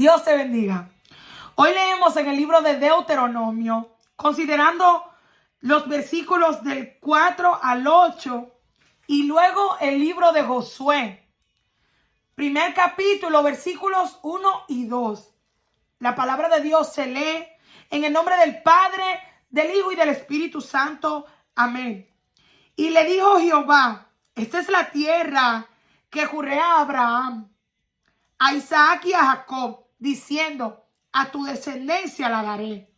Dios te bendiga. Hoy leemos en el libro de Deuteronomio, considerando los versículos del 4 al 8 y luego el libro de Josué. Primer capítulo, versículos 1 y 2. La palabra de Dios se lee en el nombre del Padre, del Hijo y del Espíritu Santo. Amén. Y le dijo Jehová: esta es la tierra que juré a Abraham, a Isaac y a Jacob, diciendo: a tu descendencia la daré.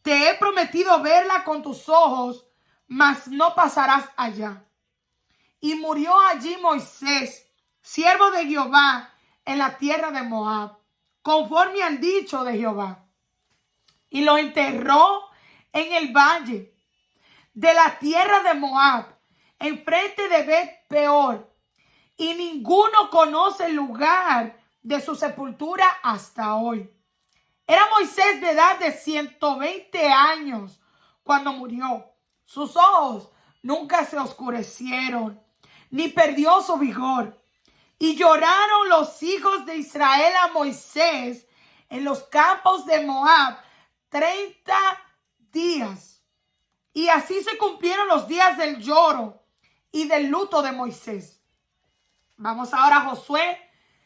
Te he prometido verla con tus ojos, mas no pasarás allá. Y murió allí Moisés, siervo de Jehová, en la tierra de Moab, conforme al dicho de Jehová. Y lo enterró en el valle de la tierra de Moab, enfrente de Bet Peor. Y ninguno conoce el lugar de su sepultura hasta hoy. Era Moisés de edad de 120 años cuando murió. Sus ojos nunca se oscurecieron, ni perdió su vigor. Y lloraron los hijos de Israel a Moisés en los campos de Moab 30 días. Y así se cumplieron los días del lloro y del luto de Moisés. Vamos ahora a Josué,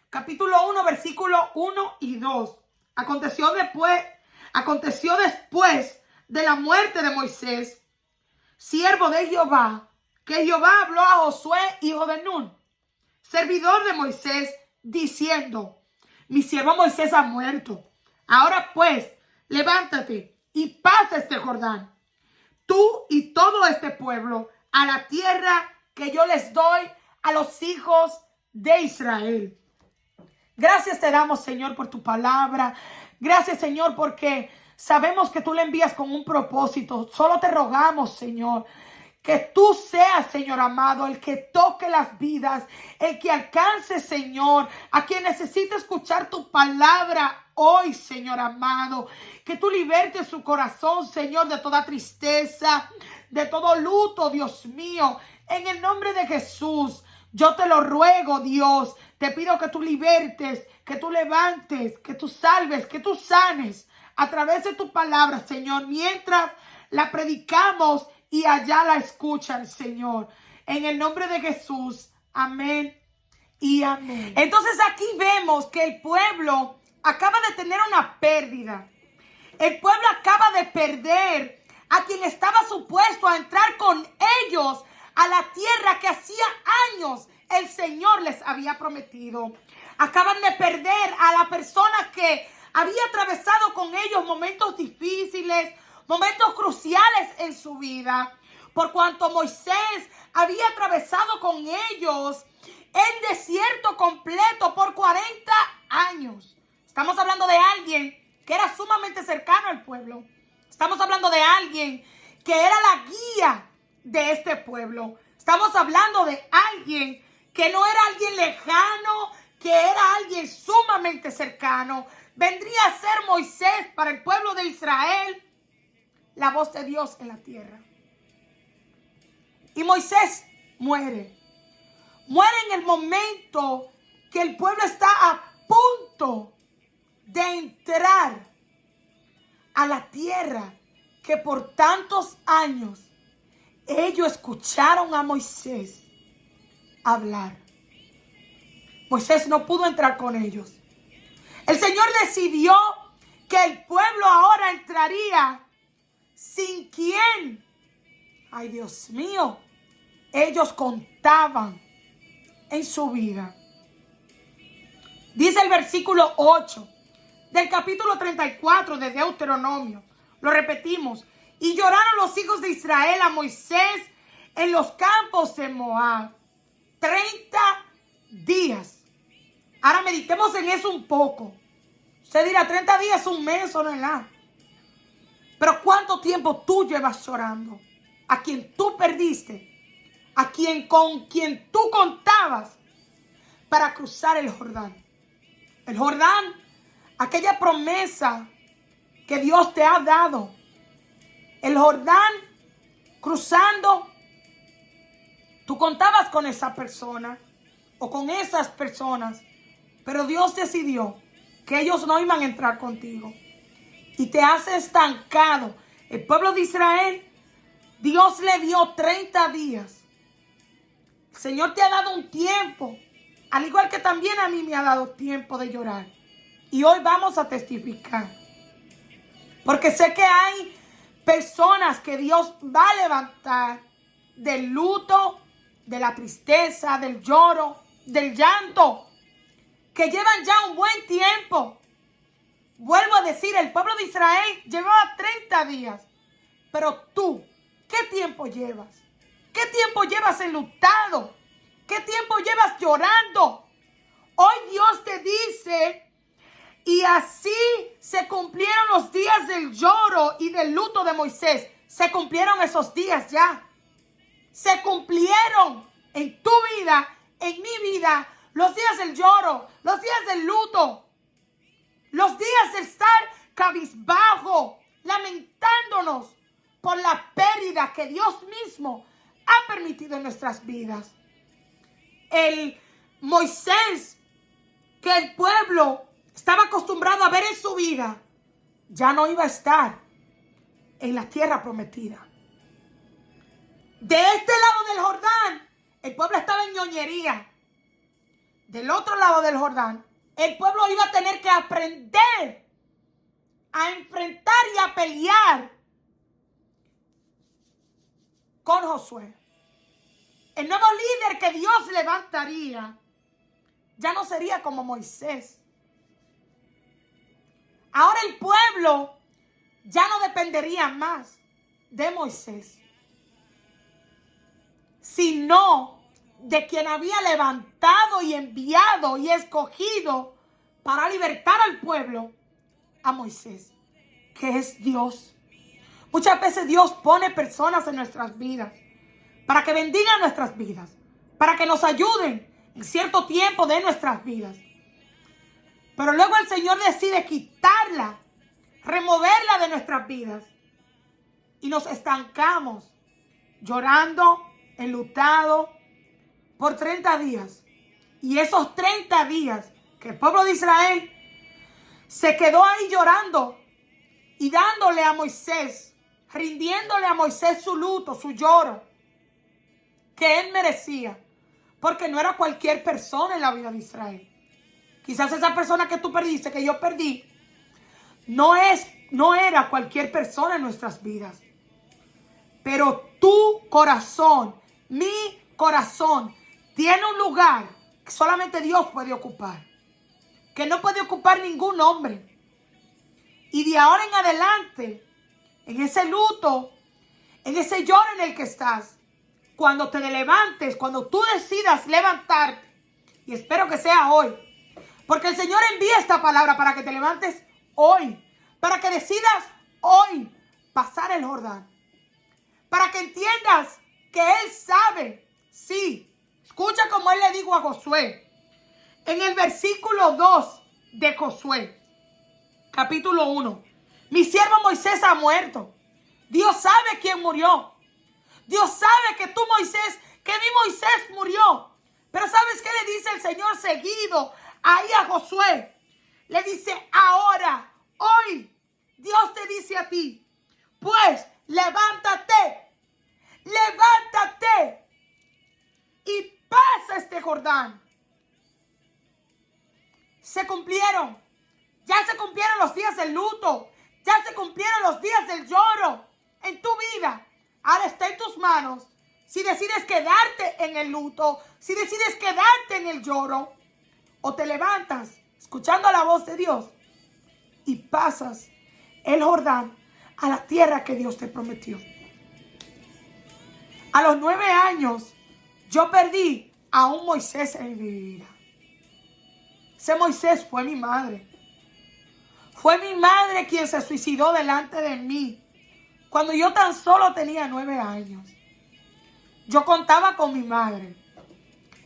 capítulo 1, versículo 1 y 2. Aconteció después de la muerte de Moisés, siervo de Jehová, que Jehová habló a Josué, hijo de Nun, servidor de Moisés, diciendo: mi siervo Moisés ha muerto. Ahora pues, levántate y pasa este Jordán, tú y todo este pueblo, a la tierra que yo les doy a los hijos de Israel. Gracias te damos, Señor, por tu palabra. Gracias, Señor, porque sabemos que tú la envías con un propósito. Solo te rogamos, Señor, que tú seas, Señor amado, el que toque las vidas, el que alcance, Señor, a quien necesite escuchar tu palabra hoy, Señor amado. Que tú libertes su corazón, Señor, de toda tristeza, de todo luto, Dios mío. En el nombre de Jesús, yo te lo ruego, Dios. Te pido que tú libertes, que tú levantes, que tú salves, que tú sanes a través de tu palabra, Señor, mientras la predicamos y allá la escuchan, Señor. En el nombre de Jesús, amén y amén. Entonces aquí vemos que el pueblo acaba de tener una pérdida. El pueblo acaba de perder a quien estaba supuesto a entrar con ellos a la tierra que hacía años el Señor les había prometido. Acaban de perder a la persona que había atravesado con ellos momentos difíciles, momentos cruciales en su vida. Por cuanto Moisés había atravesado con ellos el desierto completo por 40 años. Estamos hablando de alguien que era sumamente cercano al pueblo. Estamos hablando de alguien que era la guía de este pueblo. Estamos hablando de alguien que no era alguien lejano, que era alguien sumamente cercano. Vendría a ser Moisés para el pueblo de Israel la voz de Dios en la tierra. Y Moisés muere. Muere en el momento que el pueblo está a punto de entrar a la tierra que por tantos años ellos escucharon a Moisés hablar. Moisés no pudo entrar con ellos. El Señor decidió que el pueblo ahora entraría sin quien, ay Dios mío, ellos contaban en su vida. Dice el versículo 8 del capítulo 34 de Deuteronomio. Lo repetimos. Y lloraron los hijos de Israel a Moisés en los campos de Moab 30 días. Ahora meditemos en eso un poco. Usted dirá, 30 días, un mes o no es nada. Pero ¿cuánto tiempo tú llevas llorando? A quien tú perdiste, a quien con quien tú contabas para cruzar el Jordán. El Jordán, aquella promesa que Dios te ha dado. El Jordán, cruzando, tú contabas con esa persona o con esas personas, pero Dios decidió que ellos no iban a entrar contigo. Y te has estancado. El pueblo de Israel, Dios le dio 30 días. El Señor te ha dado un tiempo, al igual que también a mí me ha dado tiempo de llorar. Y hoy vamos a testificar. Porque sé que hay personas que Dios va a levantar del luto, de la tristeza, del lloro, del llanto, que llevan ya un buen tiempo. Vuelvo a decir, el pueblo de Israel llevaba 30 días. Pero tú, ¿qué tiempo llevas? ¿Qué tiempo llevas enlutado? ¿Qué tiempo llevas llorando? Hoy Dios te dice, y así se cumplieron los días del lloro y del luto de Moisés. Se cumplieron esos días ya. Se cumplieron en tu vida, en mi vida, los días del lloro, los días del luto, los días de estar cabizbajo, lamentándonos por la pérdida que Dios mismo ha permitido en nuestras vidas. El Moisés que el pueblo estaba acostumbrado a ver en su vida, ya no iba a estar en la tierra prometida. De este lado del Jordán, el pueblo estaba en ñoñería. Del otro lado del Jordán, el pueblo iba a tener que aprender a enfrentar y a pelear con Josué. El nuevo líder que Dios levantaría ya no sería como Moisés. Ahora el pueblo ya no dependería más de Moisés, sino de quien había levantado y enviado y escogido para libertar al pueblo, a Moisés, que es Dios. Muchas veces Dios pone personas en nuestras vidas para que bendigan nuestras vidas, para que nos ayuden en cierto tiempo de nuestras vidas. Pero luego el Señor decide quitarla, removerla de nuestras vidas. Y nos estancamos llorando, enlutados por 30 días. Y esos 30 días que el pueblo de Israel se quedó ahí llorando y dándole a Moisés, rindiéndole a Moisés su luto, su lloro, que él merecía. Porque no era cualquier persona en la vida de Israel. Quizás esa persona que tú perdiste, que yo perdí, no era cualquier persona en nuestras vidas. Pero tu corazón, mi corazón, tiene un lugar que solamente Dios puede ocupar. Que no puede ocupar ningún hombre. Y de ahora en adelante, en ese luto, en ese lloro en el que estás, cuando te levantes, cuando tú decidas levantarte, y espero que sea hoy, porque el Señor envía esta palabra para que te levantes hoy, para que decidas hoy pasar el Jordán, para que entiendas que Él sabe, sí, escucha como Él le dijo a Josué, en el versículo 2 de Josué, capítulo 1, mi siervo Moisés ha muerto, Dios sabe quién murió, Dios sabe que tú Moisés, que mi Moisés murió, pero ¿sabes qué le dice el Señor seguido ahí a Josué? Le dice, ahora, hoy, Dios te dice a ti, pues levántate y pasa este Jordán. Se cumplieron, ya se cumplieron los días del luto, ya se cumplieron los días del lloro en tu vida. Ahora está en tus manos si decides quedarte en el luto, si decides quedarte en el lloro, o te levantas escuchando la voz de Dios y pasas el Jordán a la tierra que Dios te prometió. A los 9 años yo perdí a un Moisés en mi vida. Ese Moisés fue mi madre. Fue mi madre quien se suicidó delante de mí cuando yo tan solo tenía 9 años. Yo contaba con mi madre,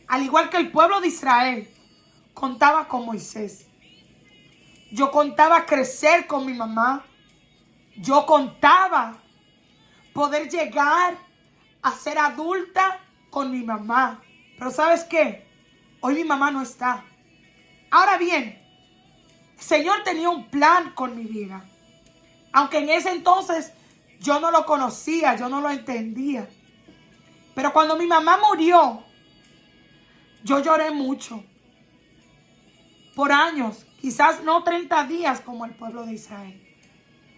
al igual que el pueblo de Israel contaba con Moisés. Yo contaba crecer con mi mamá. Yo contaba poder llegar a ser adulta con mi mamá. Pero ¿sabes qué? Hoy mi mamá no está. Ahora bien, El Señor tenía un plan con mi vida. Aunque en ese entonces yo no lo conocía, yo no lo entendía. Pero cuando mi mamá murió, yo lloré mucho. Por años, quizás no 30 días como el pueblo de Israel.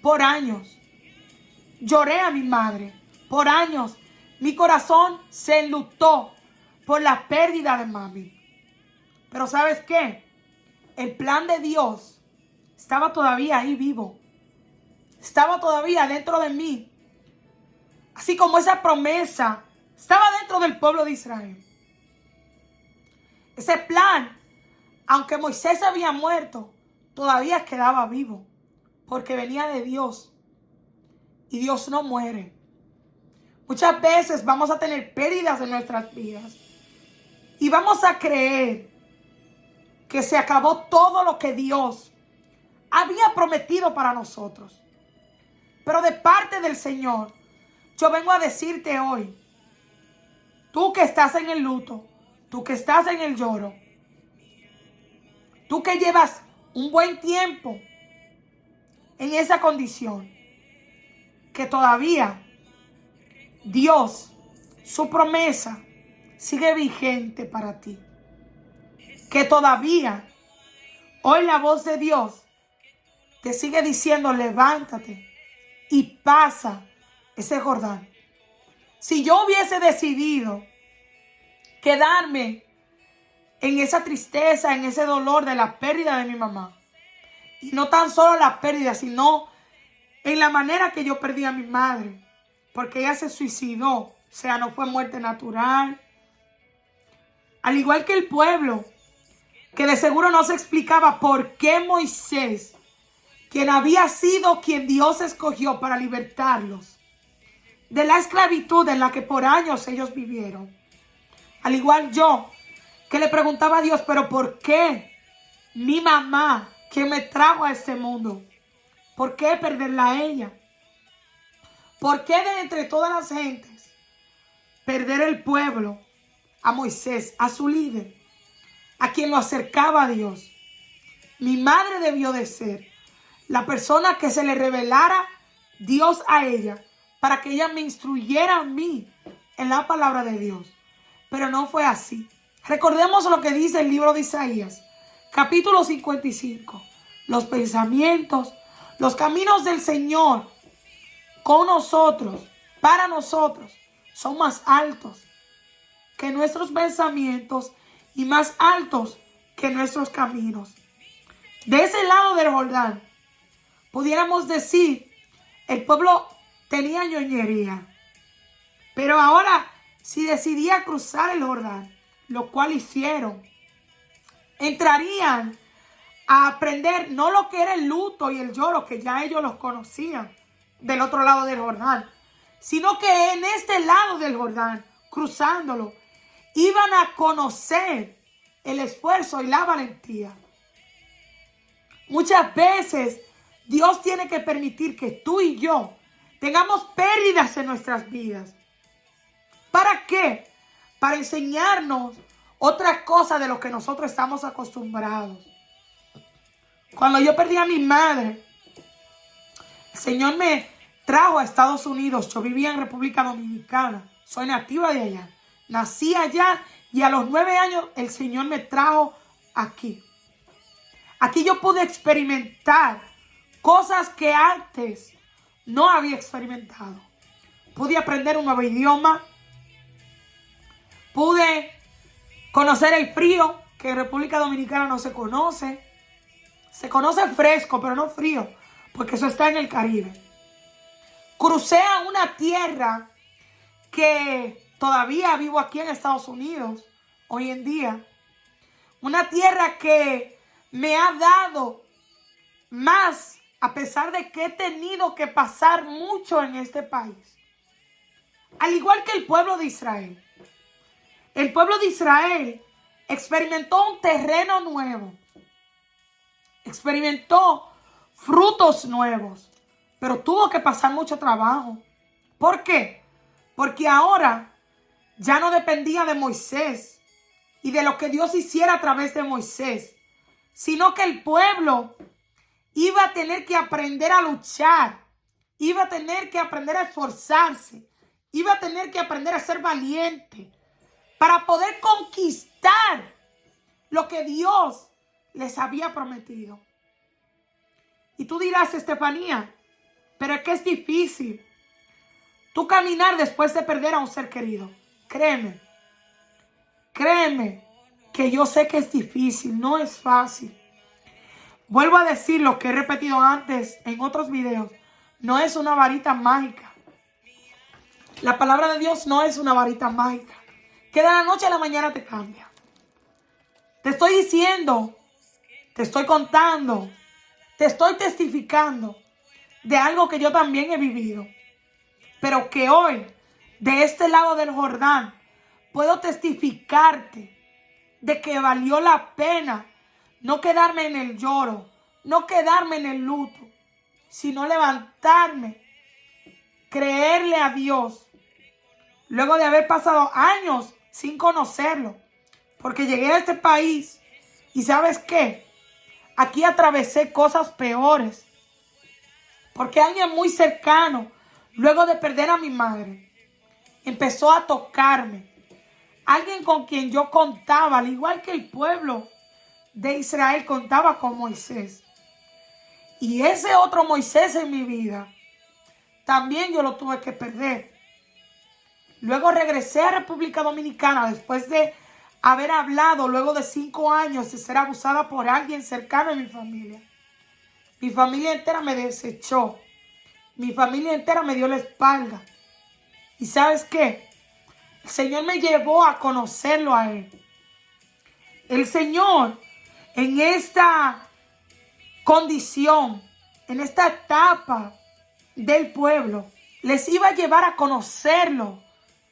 Por años. Lloré a mi madre. Por años. Mi corazón se enlutó por la pérdida de mami. Pero ¿sabes qué? El plan de Dios estaba todavía ahí vivo. Estaba todavía dentro de mí. Así como esa promesa estaba dentro del pueblo de Israel. Ese plan, aunque Moisés había muerto, todavía quedaba vivo. Porque venía de Dios. Y Dios no muere. Muchas veces vamos a tener pérdidas en nuestras vidas. Y vamos a creer que se acabó todo lo que Dios había prometido para nosotros. Pero de parte del Señor, yo vengo a decirte hoy, tú que estás en el luto, tú que estás en el lloro, tú que llevas un buen tiempo en esa condición, que todavía Dios, su promesa, sigue vigente para ti. Que todavía hoy la voz de Dios te sigue diciendo, levántate y pasa ese Jordán. Si yo hubiese decidido quedarme en esa tristeza, en ese dolor de la pérdida de mi mamá, y no tan solo la pérdida, sino en la manera que yo perdí a mi madre, porque ella se suicidó, o sea, no fue muerte natural. Al igual que el pueblo, que de seguro no se explicaba por qué Moisés, quien había sido quien Dios escogió para libertarlos de la esclavitud en la que por años ellos vivieron. Al igual yo, que le preguntaba a Dios, pero ¿por qué mi mamá, que me trajo a este mundo? ¿Por qué perderla a ella? ¿Por qué de entre todas las gentes perder el pueblo a Moisés, a su líder, a quien lo acercaba a Dios? Mi madre debió de ser la persona que se le revelara Dios a ella para que ella me instruyera a mí en la palabra de Dios. Pero no fue así. Recordemos lo que dice el libro de Isaías, capítulo 55. Los pensamientos, los caminos del Señor con nosotros, para nosotros, son más altos que nuestros pensamientos y más altos que nuestros caminos. De ese lado del Jordán, pudiéramos decir, el pueblo tenía ñoñería. Pero ahora, si decidía cruzar el Jordán, lo cual hicieron, entrarían a aprender no lo que era el luto y el lloro, que ya ellos los conocían del otro lado del Jordán, sino que en este lado del Jordán, cruzándolo, iban a conocer el esfuerzo y la valentía. Muchas veces Dios tiene que permitir que tú y yo tengamos pérdidas en nuestras vidas. ¿Para qué? Para enseñarnos otras cosas de lo que nosotros estamos acostumbrados. Cuando yo perdí a mi madre, el Señor me trajo a Estados Unidos. Yo vivía en República Dominicana. Soy nativa de allá. Nací allá y a los 9 años el Señor me trajo aquí. Aquí yo pude experimentar cosas que antes no había experimentado. Pude aprender un nuevo idioma. Pude conocer el frío, que en República Dominicana no se conoce. Se conoce fresco, pero no frío, porque eso está en el Caribe. Crucé a una tierra que todavía vivo aquí en Estados Unidos, hoy en día. Una tierra que me ha dado más, a pesar de que he tenido que pasar mucho en este país. Al igual que el pueblo de Israel. El pueblo de Israel experimentó un terreno nuevo. Experimentó frutos nuevos. Pero tuvo que pasar mucho trabajo. ¿Por qué? Porque ahora ya no dependía de Moisés y de lo que Dios hiciera a través de Moisés, sino que el pueblo iba a tener que aprender a luchar, iba a tener que aprender a esforzarse, iba a tener que aprender a ser valiente para poder conquistar lo que Dios les había prometido. Y tú dirás, Estefanía, pero es que es difícil tú caminar después de perder a un ser querido. Créeme que yo sé que es difícil, no es fácil. Vuelvo a decir lo que he repetido antes en otros videos. No es una varita mágica. La palabra de Dios no es una varita mágica que de la noche a la mañana te cambia. Te estoy diciendo, te estoy contando, te estoy testificando de algo que yo también he vivido. Pero que hoy, de este lado del Jordán, puedo testificarte de que valió la pena no quedarme en el lloro, no quedarme en el luto, sino levantarme, creerle a Dios, luego de haber pasado años sin conocerlo, porque llegué a este país y ¿sabes qué? Aquí atravesé cosas peores, porque alguien muy cercano, luego de perder a mi madre, empezó a tocarme. Alguien con quien yo contaba, al igual que el pueblo de Israel contaba con Moisés. Y ese otro Moisés en mi vida, también yo lo tuve que perder. Luego regresé a República Dominicana después de haber hablado, luego de 5 años de ser abusada por alguien cercano a mi familia. Mi familia entera me desechó. Mi familia entera me dio la espalda. ¿Y sabes qué? El Señor me llevó a conocerlo a Él. El Señor, en esta condición, en esta etapa del pueblo, les iba a llevar a conocerlo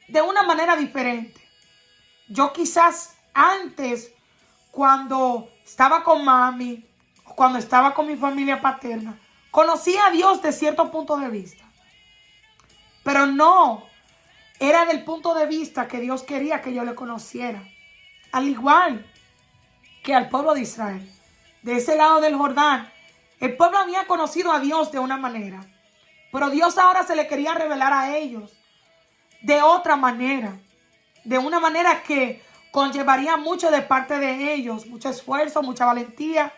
de una manera diferente. Yo quizás antes, cuando estaba con mami, o cuando estaba con mi familia paterna, conocía a Dios de cierto punto de vista. Pero no era del punto de vista que Dios quería que yo le conociera. Al igual que al pueblo de Israel. De ese lado del Jordán, el pueblo había conocido a Dios de una manera. Pero Dios ahora se le quería revelar a ellos de otra manera. De una manera que conllevaría mucho de parte de ellos. Mucho esfuerzo, mucha valentía.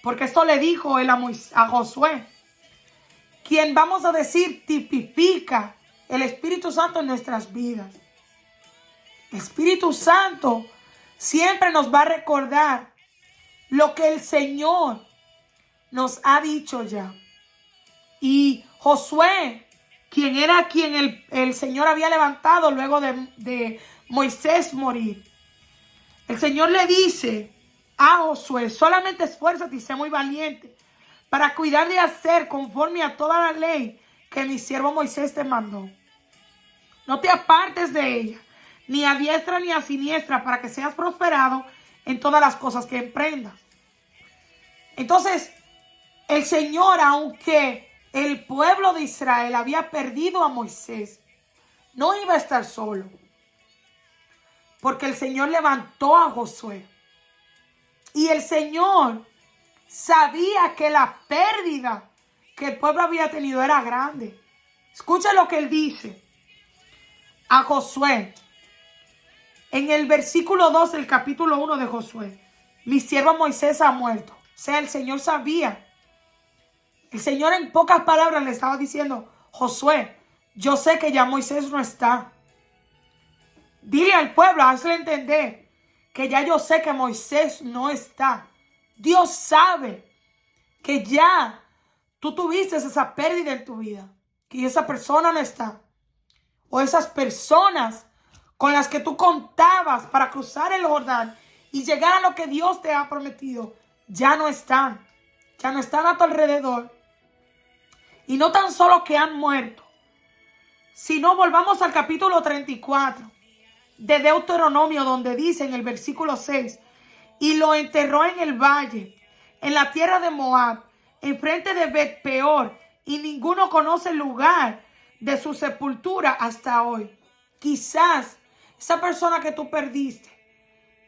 Porque esto le dijo él a Josué. Quien vamos a decir tipifica el Espíritu Santo en nuestras vidas. El Espíritu Santo siempre nos va a recordar lo que el Señor nos ha dicho ya. Y Josué, quien era quien el Señor había levantado luego de Moisés morir. El Señor le dice a Josué, solamente esfuérzate y sé muy valiente para cuidar de hacer conforme a toda la ley que mi siervo Moisés te mandó. No te apartes de ella, ni a diestra ni a siniestra, para que seas prosperado en todas las cosas que emprendas. Entonces, el Señor, aunque el pueblo de Israel había perdido a Moisés, no iba a estar solo. Porque el Señor levantó a Josué. Y el Señor sabía que la pérdida que el pueblo había tenido era grande. Escucha lo que él dice a Josué. En el versículo 2 del capítulo 1 de Josué. Mi siervo Moisés ha muerto. O sea, el Señor sabía. El Señor en pocas palabras le estaba diciendo, Josué, yo sé que ya Moisés no está. Dile al pueblo, hazle entender que ya yo sé que Moisés no está. Dios sabe que ya tú tuviste esa pérdida en tu vida. Que esa persona no está. O esas personas con las que tú contabas para cruzar el Jordán y llegar a lo que Dios te ha prometido, ya no están. Ya no están a tu alrededor. Y no tan solo que han muerto, sino volvamos al capítulo 34 de Deuteronomio, donde dice en el versículo 6, y lo enterró en el valle, en la tierra de Moab, enfrente de Bet-peor, y ninguno conoce el lugar de su sepultura hasta hoy. Quizás esa persona que tú perdiste,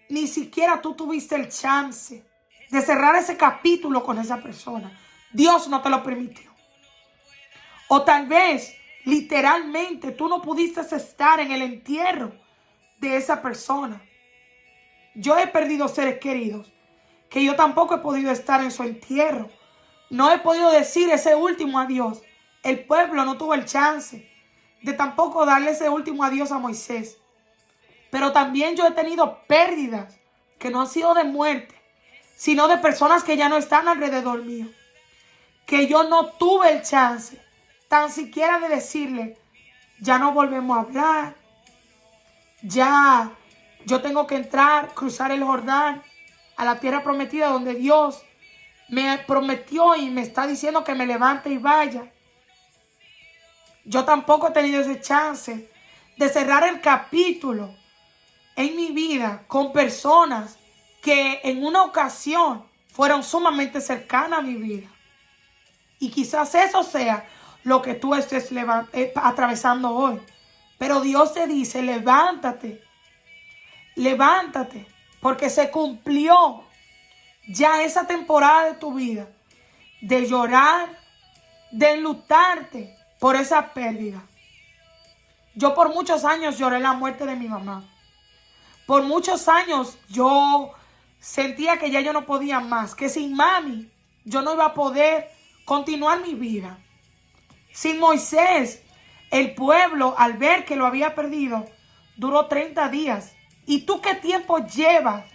ni siquiera tú tuviste el chance de cerrar ese capítulo con esa persona. Dios no te lo permitió. O tal vez, literalmente, tú no pudiste estar en el entierro de esa persona. Yo he perdido seres queridos que yo tampoco he podido estar en su entierro. No he podido decir ese último adiós. El pueblo no tuvo el chance de tampoco darle ese último adiós a Moisés. Pero también yo he tenido pérdidas que no han sido de muerte, sino de personas que ya no están alrededor mío. Que yo no tuve el chance tan siquiera de decirle, ya no volvemos a hablar, ya yo tengo que entrar, cruzar el Jordán a la tierra prometida donde Dios me prometió y me está diciendo que me levante y vaya. Yo tampoco he tenido ese chance de cerrar el capítulo en mi vida con personas que en una ocasión fueron sumamente cercanas a mi vida. Y quizás eso sea lo que tú estés atravesando hoy. Pero Dios te dice, levántate, levántate, porque se cumplió ya esa temporada de tu vida de llorar, de enlutarte por esa pérdida. Yo por muchos años lloré la muerte de mi mamá. Por muchos años yo sentía que ya yo no podía más, que sin mami yo no iba a poder continuar mi vida. Sin Moisés, el pueblo, al ver que lo había perdido, duró 30 días. ¿Y tú qué tiempo llevas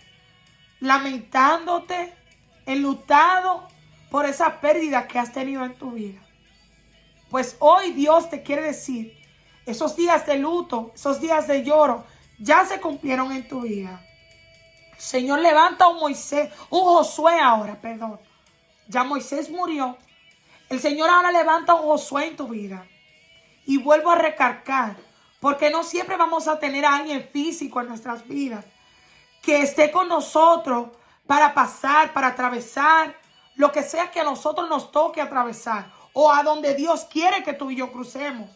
lamentándote, enlutado por esa pérdida que has tenido en tu vida? Pues hoy Dios te quiere decir, esos días de luto, esos días de lloro, ya se cumplieron en tu vida. Señor, levanta a un Moisés, un Josué ahora, perdón. Ya Moisés murió. El Señor ahora levanta a un Josué en tu vida. Y vuelvo a recalcar, porque no siempre vamos a tener a alguien físico en nuestras vidas que esté con nosotros para pasar, para atravesar lo que sea que a nosotros nos toque atravesar o a donde Dios quiere que tú y yo crucemos.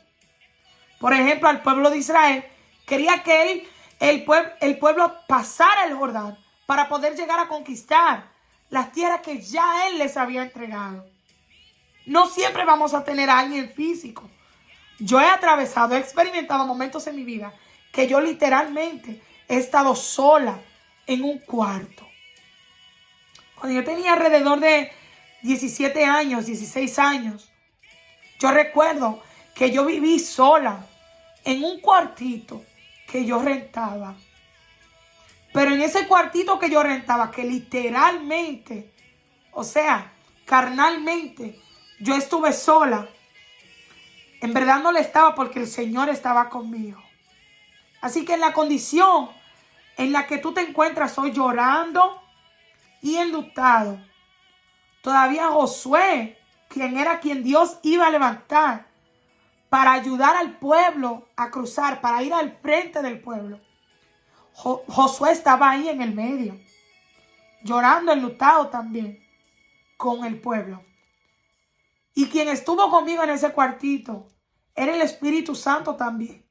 Por ejemplo, al pueblo de Israel quería que el pueblo pasara el Jordán para poder llegar a conquistar las tierras que ya Él les había entregado. No siempre vamos a tener a alguien físico. Yo he atravesado, he experimentado momentos en mi vida que yo literalmente he estado sola en un cuarto. Cuando yo tenía alrededor de 17 años, 16 años, yo recuerdo que yo viví sola en un cuartito que yo rentaba. Pero en ese cuartito que yo rentaba, que literalmente, o sea, carnalmente, yo estuve sola. En verdad no le estaba porque el Señor estaba conmigo. Así que en la condición en la que tú te encuentras hoy llorando y enlutado, todavía Josué, quien Dios iba a levantar para ayudar al pueblo a cruzar, para ir al frente del pueblo. Josué estaba ahí en el medio, llorando, enlutado también con el pueblo. Y quien estuvo conmigo en ese cuartito era el Espíritu Santo también,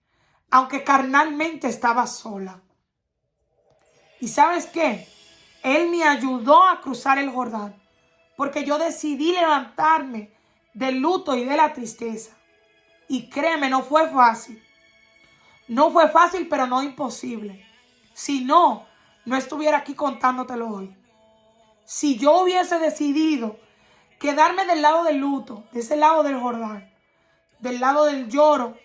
aunque carnalmente estaba sola. ¿Y sabes qué? Él me ayudó a cruzar el Jordán, porque yo decidí levantarme del luto y de la tristeza. Y créeme, no fue fácil. No fue fácil, pero no imposible. Si no, no estuviera aquí contándotelo hoy. Si yo hubiese decidido quedarme del lado del luto, de ese lado del Jordán, del lado del lloro,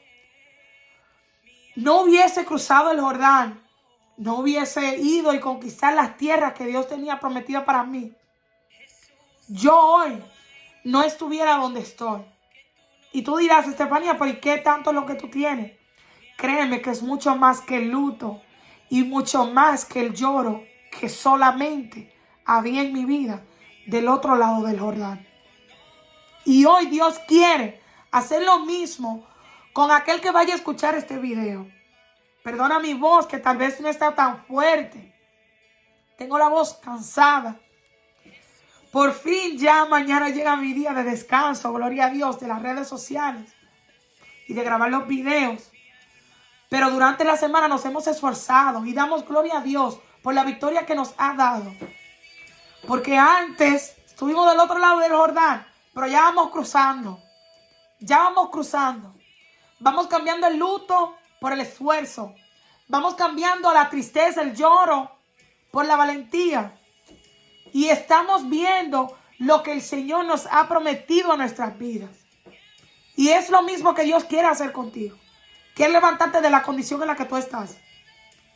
no hubiese cruzado el Jordán, no hubiese ido y conquistar las tierras que Dios tenía prometidas para mí, yo hoy no estuviera donde estoy. Y tú dirás, Estefanía, ¿por qué tanto lo que tú tienes? Créeme que es mucho más que el luto y mucho más que el lloro que solamente había en mi vida del otro lado del Jordán. Y hoy Dios quiere hacer lo mismo con aquel que vaya a escuchar este video. Perdona mi voz, que tal vez no está tan fuerte. Tengo la voz cansada. Por fin ya mañana llega mi día de descanso, gloria a Dios, de las redes sociales y de grabar los videos. Pero durante la semana nos hemos esforzado y damos gloria a Dios por la victoria que nos ha dado. Porque antes estuvimos del otro lado del Jordán, pero ya vamos cruzando. Ya vamos cruzando. Vamos cambiando el luto por el esfuerzo. Vamos cambiando la tristeza, el lloro, por la valentía. Y estamos viendo lo que el Señor nos ha prometido a nuestras vidas. Y es lo mismo que Dios quiere hacer contigo. Quiere levantarte de la condición en la que tú estás.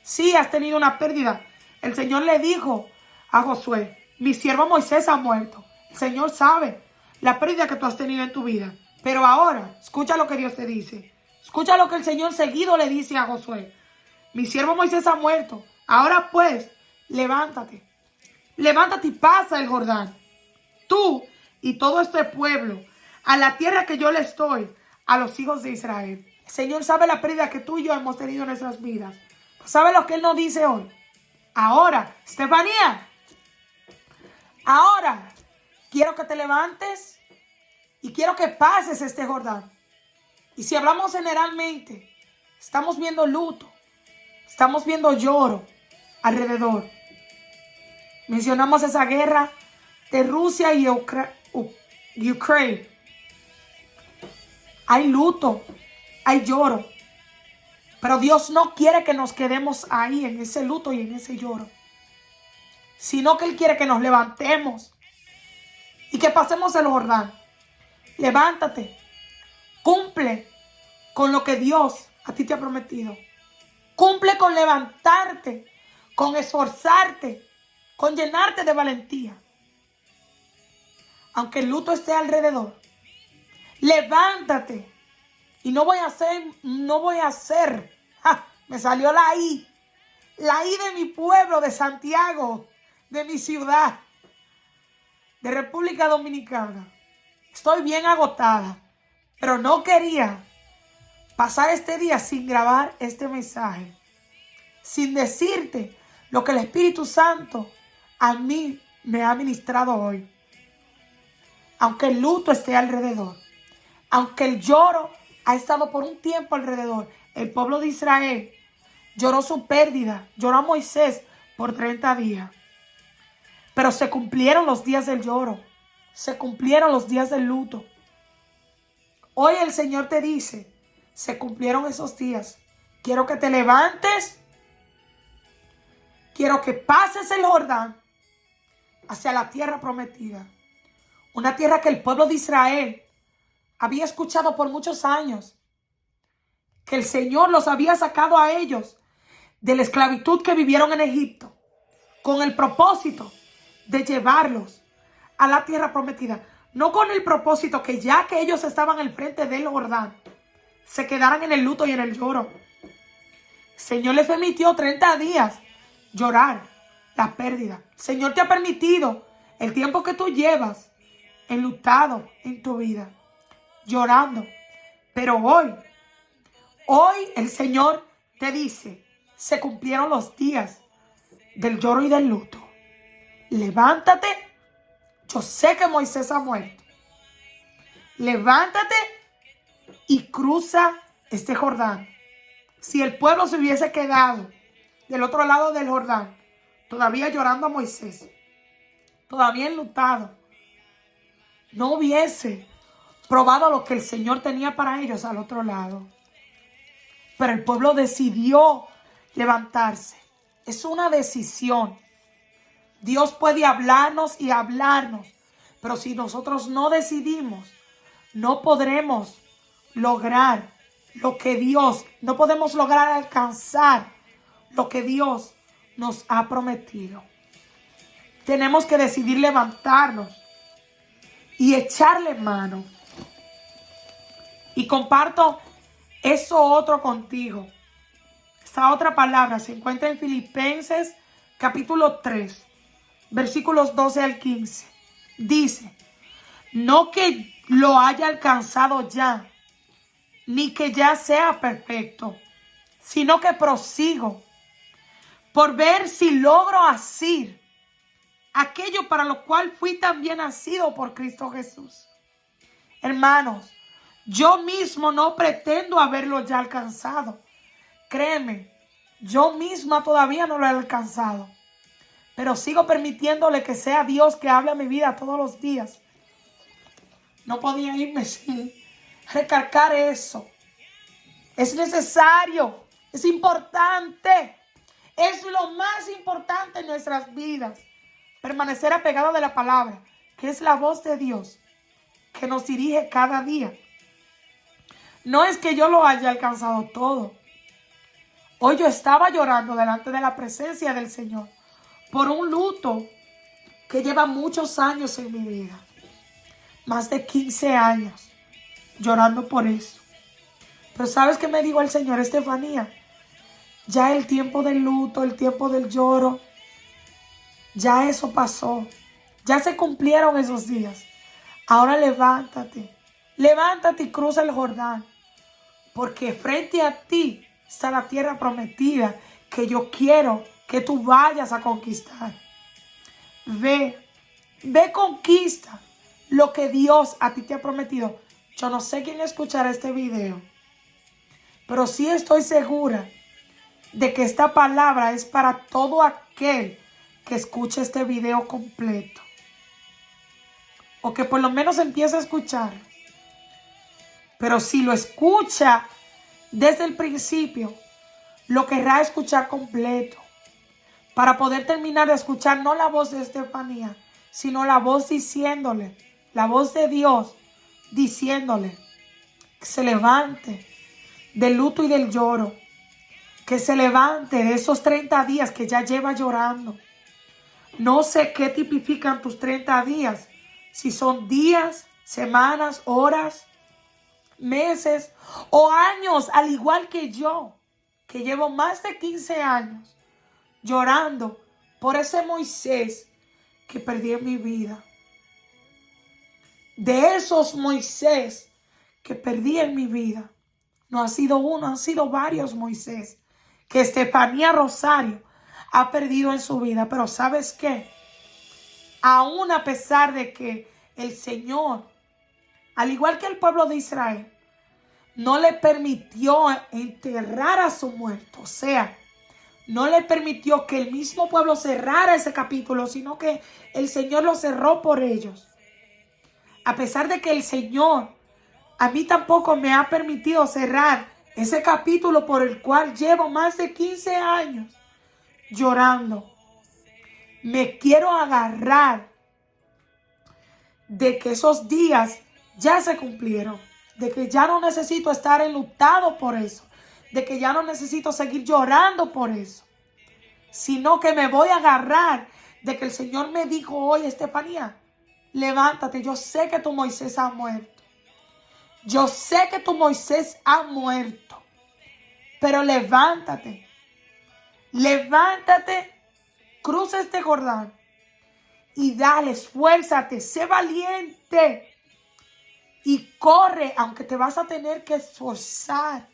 Sí, has tenido una pérdida. El Señor le dijo a Josué, mi siervo Moisés ha muerto. El Señor sabe la pérdida que tú has tenido en tu vida. Pero ahora, escucha lo que Dios te dice. Escucha lo que el Señor seguido le dice a Josué. Mi siervo Moisés ha muerto. Ahora pues, levántate. Levántate y pasa el Jordán. Tú y todo este pueblo, a la tierra que yo le estoy, a los hijos de Israel. El Señor sabe la pérdida que tú y yo hemos tenido en nuestras vidas. ¿Sabe lo que Él nos dice hoy? Ahora, Estefanía, ahora quiero que te levantes y quiero que pases este Jordán. Y si hablamos generalmente, estamos viendo luto, estamos viendo lloro alrededor. Mencionamos esa guerra de Rusia y Ucrania. Hay luto, hay lloro. Pero Dios no quiere que nos quedemos ahí en ese luto y en ese lloro. Sino que Él quiere que nos levantemos y que pasemos el Jordán. Levántate. Cumple con lo que Dios a ti te ha prometido. Cumple con levantarte, con esforzarte, con llenarte de valentía. Aunque el luto esté alrededor, levántate. Y no voy a hacer, me salió la I de mi pueblo, de Santiago, de mi ciudad, de República Dominicana. Estoy bien agotada, pero no quería pasar este día sin grabar este mensaje, sin decirte lo que el Espíritu Santo a mí me ha ministrado hoy. Aunque el luto esté alrededor, aunque el lloro ha estado por un tiempo alrededor, el pueblo de Israel lloró su pérdida, lloró a Moisés por 30 días. Pero se cumplieron los días del lloro, se cumplieron los días del luto. Hoy el Señor te dice, se cumplieron esos días. Quiero que te levantes, quiero que pases el Jordán hacia la tierra prometida. Una tierra que el pueblo de Israel había escuchado por muchos años, que el Señor los había sacado a ellos de la esclavitud que vivieron en Egipto, con el propósito de llevarlos a la tierra prometida. No con el propósito que ya que ellos estaban al frente del Jordán, se quedaran en el luto y en el lloro. El Señor les permitió 30 días llorar la pérdida. El Señor te ha permitido el tiempo que tú llevas enlutado en tu vida, llorando. Pero hoy el Señor te dice, se cumplieron los días del lloro y del luto. Levántate. Yo sé que Moisés ha muerto. Levántate y cruza este Jordán. Si el pueblo se hubiese quedado del otro lado del Jordán, todavía llorando a Moisés, todavía enlutado, no hubiese probado lo que el Señor tenía para ellos al otro lado. Pero el pueblo decidió levantarse. Es una decisión. Dios puede hablarnos y hablarnos, pero si nosotros no decidimos, no podremos lograr lo que Dios, no podemos lograr alcanzar lo que Dios nos ha prometido. Tenemos que decidir levantarnos y echarle mano. Y comparto eso otro contigo. Esa otra palabra se encuentra en Filipenses capítulo 3, versículos 12 al 15. Dice, no que lo haya alcanzado ya, ni que ya sea perfecto, sino que prosigo por ver si logro asir aquello para lo cual fui también nacido por Cristo Jesús. Hermanos, yo mismo no pretendo haberlo ya alcanzado. Créeme, yo misma todavía no lo he alcanzado. pero sigo permitiéndole que sea Dios que hable a mi vida todos los días. No podía irme sin recalcar eso. Es necesario, es importante, es lo más importante en nuestras vidas. Permanecer apegado de la palabra, que es la voz de Dios, que nos dirige cada día. No es que yo lo haya alcanzado todo. Hoy yo estaba llorando delante de la presencia del Señor por un luto que lleva muchos años en mi vida. Más de 15 años llorando por eso. Pero ¿sabes qué me dijo el Señor? Estefanía, ya el tiempo del luto, el tiempo del lloro, ya eso pasó. Ya se cumplieron esos días. Ahora levántate. Levántate y cruza el Jordán. Porque frente a ti está la tierra prometida que yo quiero que tú vayas a conquistar. Ve conquista lo que Dios a ti te ha prometido. Yo no sé quién escuchará este video, pero sí estoy segura de que esta palabra es para todo aquel que escuche este video completo. O que por lo menos empiece a escuchar. Pero si lo escucha desde el principio, lo querrá escuchar completo. Para poder terminar de escuchar no la voz de Estefanía, sino la voz diciéndole, la voz de Dios diciéndole que se levante del luto y del lloro. Que se levante de esos 30 días que ya lleva llorando. No sé qué tipifican tus 30 días. Si son días, semanas, horas, meses o años, al igual que yo, que llevo más de 15 años llorando por ese Moisés que perdí en mi vida. De esos Moisés que perdí en mi vida, no ha sido uno, han sido varios Moisés que Estefanía Rosario ha perdido en su vida. Pero ¿sabes qué? Aún a pesar de que el Señor, al igual que el pueblo de Israel, no le permitió enterrar a su muerto, o sea, no le permitió que el mismo pueblo cerrara ese capítulo, sino que el Señor lo cerró por ellos. A pesar de que el Señor a mí tampoco me ha permitido cerrar ese capítulo por el cual llevo más de 15 años llorando. Me quiero agarrar de que esos días ya se cumplieron, de que ya no necesito estar enlutado por eso, de que ya no necesito seguir llorando por eso, sino que me voy a agarrar de que el Señor me dijo hoy, Estefanía, levántate, yo sé que tu Moisés ha muerto. Yo sé que tu Moisés ha muerto, pero levántate, levántate, cruza este Jordán y dale, esfuérzate, sé valiente y corre, aunque te vas a tener que esforzar,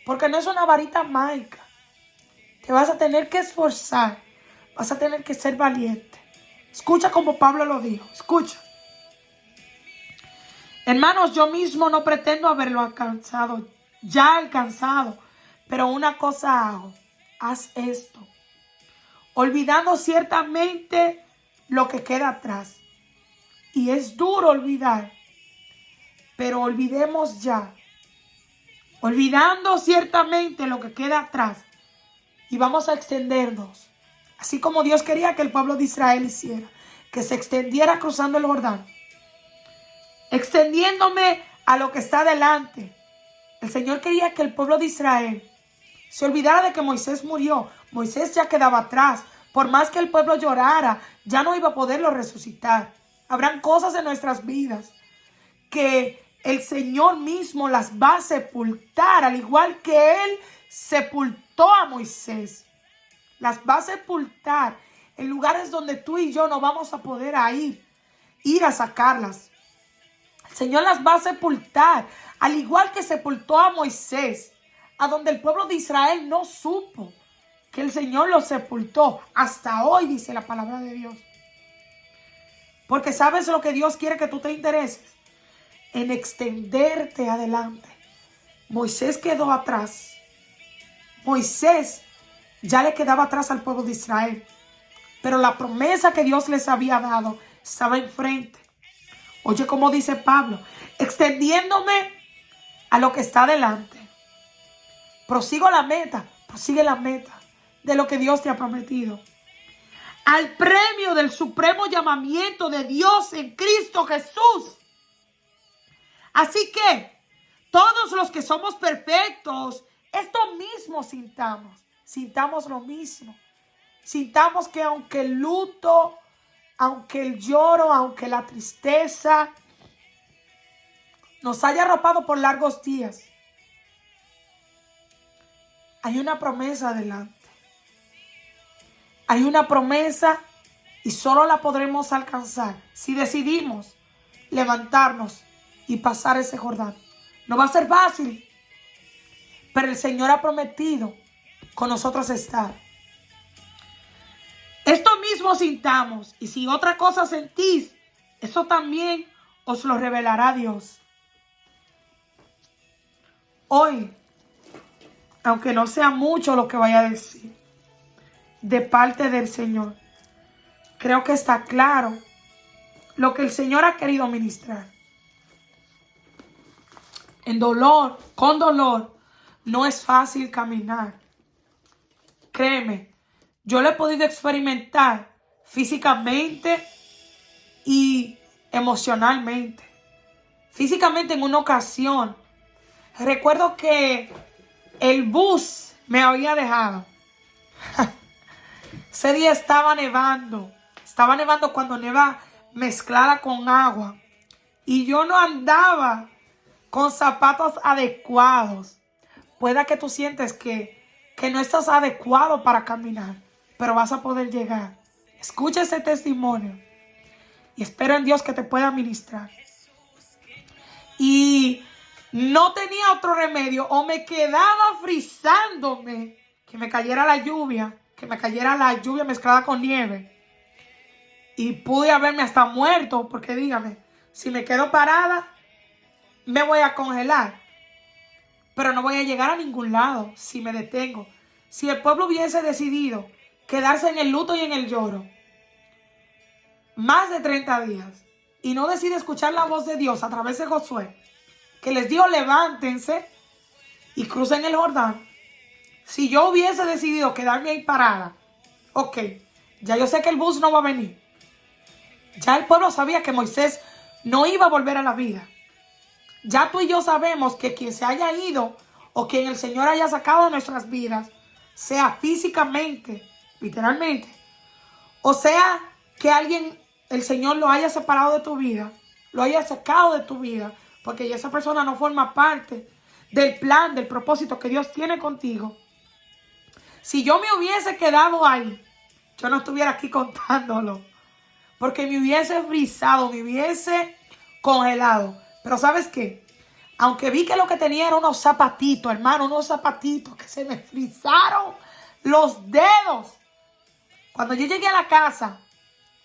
porque no es una varita mágica, te vas a tener que esforzar, vas a tener que ser valiente. Escucha como Pablo lo dijo, escucha. Hermanos, yo mismo no pretendo haberlo alcanzado, ya alcanzado, pero una cosa hago, haz esto, olvidando ciertamente lo que queda atrás. Y es duro olvidar, pero olvidemos ya, olvidando ciertamente lo que queda atrás, y vamos a extendernos, así como Dios quería que el pueblo de Israel hiciera, que se extendiera cruzando el Jordán. Extendiéndome a lo que está delante. El Señor quería que el pueblo de Israel se olvidara de que Moisés murió. Moisés ya quedaba atrás. Por más que el pueblo llorara, ya no iba a poderlo resucitar. Habrán cosas en nuestras vidas que el Señor mismo las va a sepultar, al igual que Él sepultó a Moisés. Las va a sepultar en lugares donde tú y yo no vamos a poder ir a sacarlas. El Señor las va a sepultar, al igual que sepultó a Moisés, a donde el pueblo de Israel no supo que el Señor lo sepultó. Hasta hoy dice la palabra de Dios. Porque ¿sabes lo que Dios quiere que tú te intereses? En extenderte adelante. Moisés quedó atrás. Moisés ya le quedaba atrás al pueblo de Israel. pero la promesa que Dios les había dado estaba enfrente. Oye, como dice Pablo, extendiéndome a lo que está delante. Prosigo la meta, prosigue la meta de lo que Dios te ha prometido. Al premio del supremo llamamiento de Dios en Cristo Jesús. Así que todos los que somos perfectos, esto mismo sintamos lo mismo. Sintamos que aunque el luto, aunque el lloro, aunque la tristeza nos haya arropado por largos días, hay una promesa adelante. Hay una promesa y solo la podremos alcanzar si decidimos levantarnos y pasar ese Jordán. No va a ser fácil, pero el Señor ha prometido con nosotros estar. Esto mismo sintamos, y si otra cosa sentís, eso también os lo revelará Dios. Hoy, aunque no sea mucho lo que vaya a decir de parte del Señor, creo que está claro lo que el Señor ha querido ministrar. En dolor, con dolor, no es fácil caminar. Créeme, yo lo he podido experimentar físicamente y emocionalmente. Físicamente, en una ocasión, recuerdo que el bus me había dejado. Ese día estaba nevando. Estaba nevando cuando nieva mezclada con agua. Y yo no andaba con zapatos adecuados. Pueda que tú sientes que no estás adecuado para caminar, pero vas a poder llegar. Escucha ese testimonio y espero en Dios que te pueda ministrar. Y no tenía otro remedio, o me quedaba frizándome, que me cayera la lluvia mezclada con nieve. Y pude haberme hasta muerto, porque dígame, si me quedo parada, me voy a congelar. Pero no voy a llegar a ningún lado si me detengo. Si el pueblo hubiese decidido quedarse en el luto y en el lloro más de 30 días y no decide escuchar la voz de Dios a través de Josué, que les dijo levántense y crucen el Jordán. Si yo hubiese decidido quedarme ahí parada, ok, ya yo sé que el bus no va a venir. Ya el pueblo sabía que Moisés no iba a volver a la vida. Ya tú y yo sabemos que quien se haya ido o quien el Señor haya sacado de nuestras vidas, sea físicamente, literalmente, o sea que alguien, el Señor lo haya separado de tu vida, lo haya sacado de tu vida, porque esa persona no forma parte del plan, del propósito que Dios tiene contigo. Si yo me hubiese quedado ahí, yo no estuviera aquí contándolo, porque me hubiese frizado, me hubiese congelado. Pero ¿sabes qué? Aunque vi que lo que tenía era unos zapatitos, hermano, unos zapatitos que se me frizaron los dedos. Cuando yo llegué a la casa,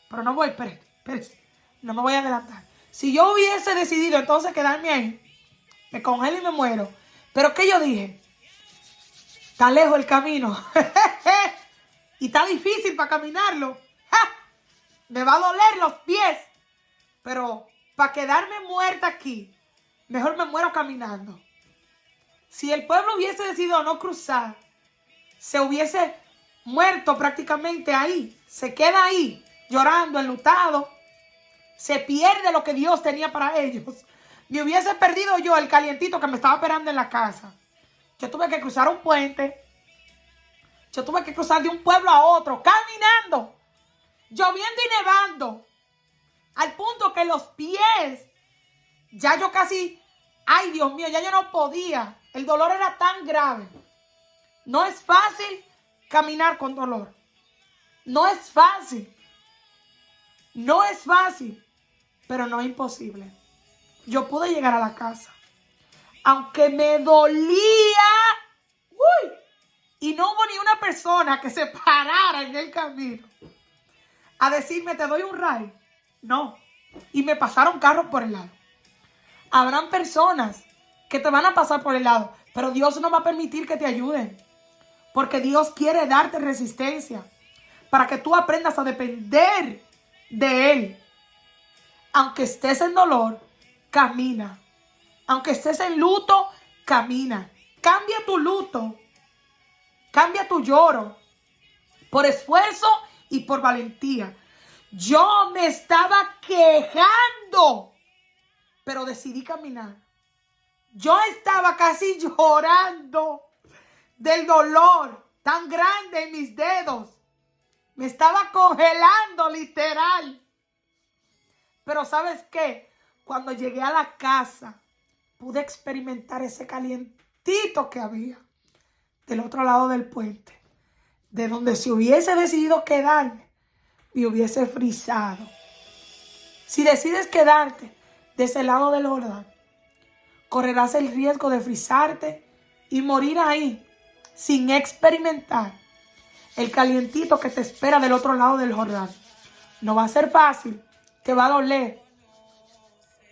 pero no voy, espérate, no me voy a adelantar. Si yo hubiese decidido entonces quedarme ahí, me congelo y me muero. Pero ¿qué yo dije? Está lejos el camino. Y está difícil para caminarlo. Me va a doler los pies. Pero para quedarme muerta aquí, mejor me muero caminando. Si el pueblo hubiese decidido no cruzar, se hubiese muerto prácticamente ahí. Se queda ahí, llorando, enlutado. Se pierde lo que Dios tenía para ellos. Me hubiese perdido yo el calientito que me estaba esperando en la casa. Yo tuve que cruzar un puente. Yo tuve que cruzar de un pueblo a otro, caminando, lloviendo y nevando. Al punto que los pies, ya yo casi, ay Dios mío, ya yo no podía. El dolor era tan grave. No es fácil caminar con dolor. No es fácil. No es fácil, pero no es imposible. Yo pude llegar a la casa. Aunque me dolía, y no hubo ni una persona que se parara en el camino a decirme, te doy un ride. No. Y me pasaron carros por el lado. Habrán personas que te van a pasar por el lado, pero Dios no va a permitir que te ayuden. Porque Dios quiere darte resistencia para que tú aprendas a depender de Él. Aunque estés en dolor, camina. Aunque estés en luto, camina. Cambia tu luto. Cambia tu lloro. Por esfuerzo y por valentía. Yo me estaba quejando, pero decidí caminar. Yo estaba casi llorando del dolor tan grande en mis dedos. Me estaba congelando literal. Pero ¿sabes qué? Cuando llegué a la casa, pude experimentar ese calientito que había del otro lado del puente. De donde si hubiese decidido quedarme, me hubiese frizado. Si decides quedarte de ese lado del Jordán, correrás el riesgo de frizarte y morir ahí sin experimentar el calientito que te espera del otro lado del Jordán. No va a ser fácil, te va a doler,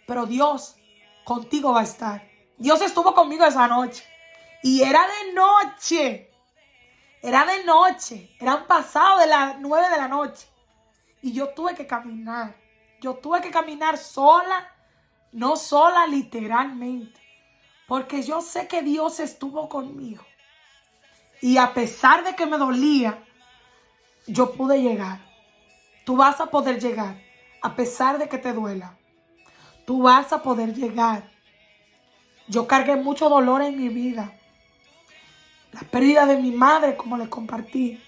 pero Dios contigo va a estar. Dios estuvo conmigo esa noche y era de noche. Era de noche, eran pasados de las 9 de la noche. Y yo tuve que caminar. Yo tuve que caminar sola, no sola literalmente. Porque yo sé que Dios estuvo conmigo. Y a pesar de que me dolía, yo pude llegar. Tú vas a poder llegar, a pesar de que te duela. Tú vas a poder llegar. Yo cargué mucho dolor en mi vida. La pérdida de mi madre, como les compartí.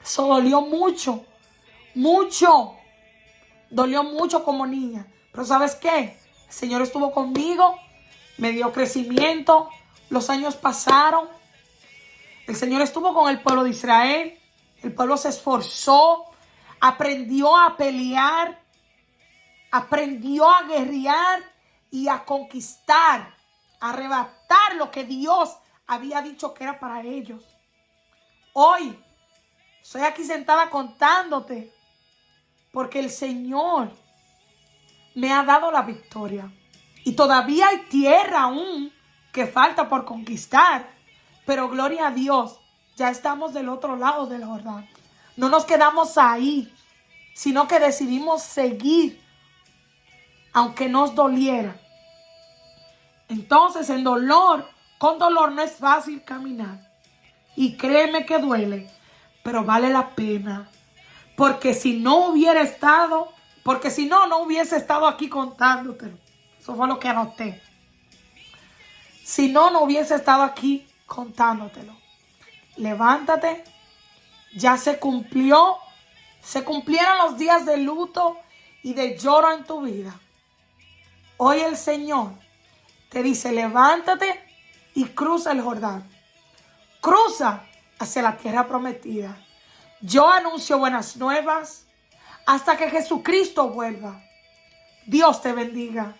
Eso dolió mucho. Mucho. Dolió mucho como niña. Pero ¿sabes qué? El Señor estuvo conmigo. Me dio crecimiento. Los años pasaron. El Señor estuvo con el pueblo de Israel. El pueblo se esforzó. Aprendió a pelear. Aprendió a guerrear y a conquistar. A arrebatar lo que Dios había dicho que era para ellos. Hoy estoy aquí sentada contándote porque el Señor me ha dado la victoria. Y todavía hay tierra aún que falta por conquistar. Pero gloria a Dios, ya estamos del otro lado del Jordán. No nos quedamos ahí, sino que decidimos seguir, aunque nos doliera. Entonces, con dolor no es fácil caminar. Y créeme que duele, pero vale la pena. Porque si no hubiese estado aquí contándotelo. Eso fue lo que anoté. Si no hubiese estado aquí contándotelo. Levántate. Ya se cumplieron los días de luto y de lloro en tu vida. Hoy el Señor te dice, levántate y cruza el Jordán. Cruza hacia la tierra prometida. Yo anuncio buenas nuevas hasta que Jesucristo vuelva. Dios te bendiga.